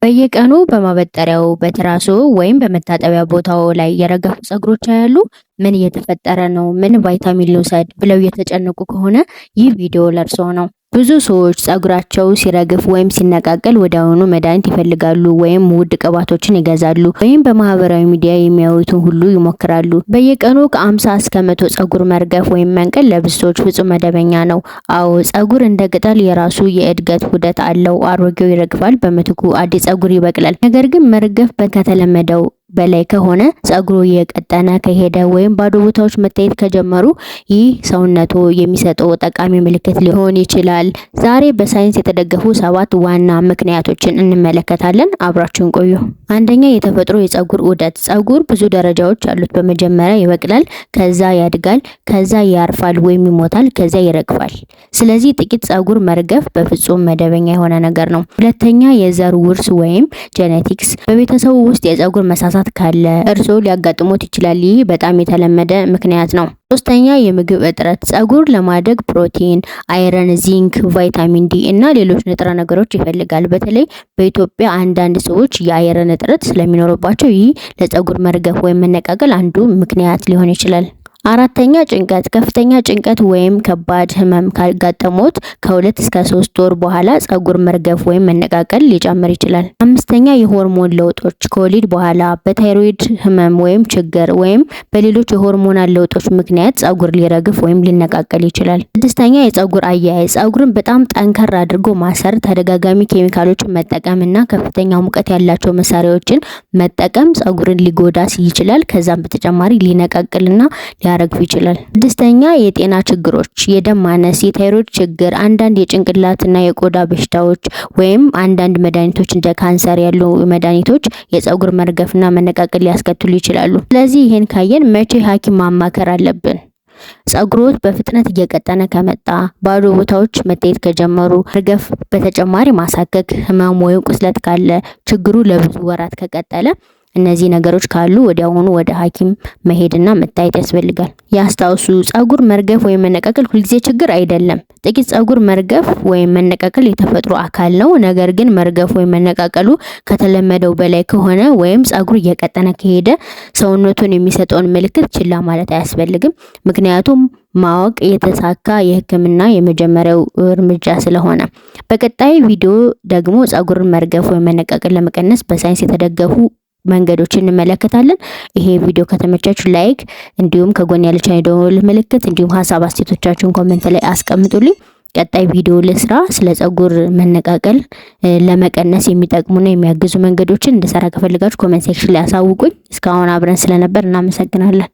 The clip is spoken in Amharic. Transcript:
በየቀኑ በማበጠሪያው በትራሶ ወይም በመታጠቢያ ቦታው ላይ የረገፉ ፀጉሮች ያሉ ምን እየተፈጠረ ነው? ምን ቫይታሚን ልውሰድ ብለው እየተጨነቁ ከሆነ ይህ ቪዲዮ ለእርስዎ ነው። ብዙ ሰዎች ፀጉራቸው ሲረግፍ ወይም ሲነቃቀል ወዲያውኑ መድኃኒት ይፈልጋሉ ወይም ውድ ቅባቶችን ይገዛሉ ወይም በማህበራዊ ሚዲያ የሚያዩትን ሁሉ ይሞክራሉ። በየቀኑ ከ50 እስከ 100 ፀጉር መርገፍ ወይም መንቀል ለብዙ ሰዎች ፍጹም መደበኛ ነው። አዎ፣ ፀጉር እንደ ቅጠል የራሱ የእድገት ዑደት አለው። አሮጌው ይረግፋል፣ በምትኩ አዲስ ፀጉር ይበቅላል። ነገር ግን መርገፍ ከተለመደው በላይ ከሆነ ፀጉሩ እየቀጠነ ከሄደ ወይም ባዶ ቦታዎች መታየት ከጀመሩ ይህ ሰውነቱ የሚሰጠው ጠቃሚ ምልክት ሊሆን ይችላል። ዛሬ በሳይንስ የተደገፉ 7 ዋና ምክንያቶችን እንመለከታለን። አብራችሁን ቆዩ። አንደኛ፣ የተፈጥሮ የፀጉር ዑደት። ፀጉር ብዙ ደረጃዎች አሉት። በመጀመሪያ ይበቅላል፣ ከዛ ያድጋል፣ ከዛ ያርፋል ወይም ይሞታል፣ ከዛ ይረግፋል። ስለዚህ ጥቂት ፀጉር መርገፍ በፍጹም መደበኛ የሆነ ነገር ነው። ሁለተኛ፣ የዘር ውርስ ወይም ጄኔቲክስ። በቤተሰቡ ውስጥ የፀጉር መሳሳት ካለ እርስዎ ሊያጋጥሙት ይችላል። ይህ በጣም የተለመደ ምክንያት ነው። ሶስተኛ፣ የምግብ እጥረት። ፀጉር ለማደግ ፕሮቲን፣ አይረን፣ ዚንክ፣ ቫይታሚን ዲ እና ሌሎች ንጥረ ነገሮች ይፈልጋል። በተለይ በኢትዮጵያ አንዳንድ ሰዎች የአይረን እጥረት ስለሚኖርባቸው ይህ ለፀጉር መርገፍ ወይም መነቃቀል አንዱ ምክንያት ሊሆን ይችላል። አራተኛ፣ ጭንቀት። ከፍተኛ ጭንቀት ወይም ከባድ ህመም ካጋጠሙት ከ2 እስከ 3 ወር በኋላ ፀጉር መርገፍ ወይም መነቃቀል ሊጨምር ይችላል። አምስተኛ፣ የሆርሞን ለውጦች። ከወሊድ በኋላ በታይሮይድ ህመም ወይም ችግር ወይም በሌሎች የሆርሞናል ለውጦች ምክንያት ፀጉር ሊረግፍ ወይም ሊነቃቀል ይችላል። ስድስተኛ፣ የፀጉር አያያዝ። ፀጉርን በጣም ጠንከር አድርጎ ማሰር፣ ተደጋጋሚ ኬሚካሎችን መጠቀም እና ከፍተኛ ሙቀት ያላቸው መሳሪያዎችን መጠቀም ፀጉርን ሊጎዳ ይችላል። ከዛም በተጨማሪ ሊነቃቅልና ሊያረግፍ ይችላል። ስድስተኛ፣ የጤና ችግሮች። የደም ማነስ፣ የታይሮይድ ችግር፣ አንዳንድ የጭንቅላትና የቆዳ በሽታዎች ወይም አንዳንድ መድኃኒቶች እንደ ካንሰር ያሉ መድኃኒቶች የፀጉር መርገፍና መነቃቀል ሊያስከትሉ ይችላሉ። ስለዚህ ይሄን ካየን መቼ ሐኪም ማማከር አለብን? ፀጉሮት በፍጥነት እየቀጠነ ከመጣ፣ ባዶ ቦታዎች መታየት ከጀመሩ፣ መርገፍ በተጨማሪ ማሳከክ፣ ህመም ወይም ቁስለት ካለ፣ ችግሩ ለብዙ ወራት ከቀጠለ፣ እነዚህ ነገሮች ካሉ ወዲያውኑ ወደ ሐኪም መሄድና መታየት ያስፈልጋል። ያስታውሱ፣ ፀጉር መርገፍ ወይም መነቃቀል ሁልጊዜ ችግር አይደለም። ጥቂት ፀጉር መርገፍ ወይም መነቃቀል የተፈጥሮ አካል ነው። ነገር ግን መርገፍ ወይም መነቃቀሉ ከተለመደው በላይ ከሆነ ወይም ፀጉር እየቀጠነ ከሄደ ሰውነቱን የሚሰጠውን ምልክት ችላ ማለት አያስፈልግም። ምክንያቱም ማወቅ የተሳካ የህክምና የመጀመሪያው እርምጃ ስለሆነ። በቀጣይ ቪዲዮ ደግሞ ፀጉርን መርገፍ ወይም መነቃቀል ለመቀነስ በሳይንስ የተደገፉ መንገዶችን እንመለከታለን። ይሄ ቪዲዮ ከተመቻችሁ ላይክ፣ እንዲሁም ከጎን ያለችን የደወል ምልክት እንዲሁም ሀሳብ አስተያየቶቻችሁን ኮሜንት ላይ አስቀምጡልኝ። ቀጣይ ቪዲዮ ልስራ ስለ ፀጉር መነቃቀል ለመቀነስ የሚጠቅሙና የሚያግዙ መንገዶችን እንድሰራ ከፈልጋችሁ ኮሜንት ሴክሽን ላይ አሳውቁኝ። እስካሁን አብረን ስለነበር እናመሰግናለን።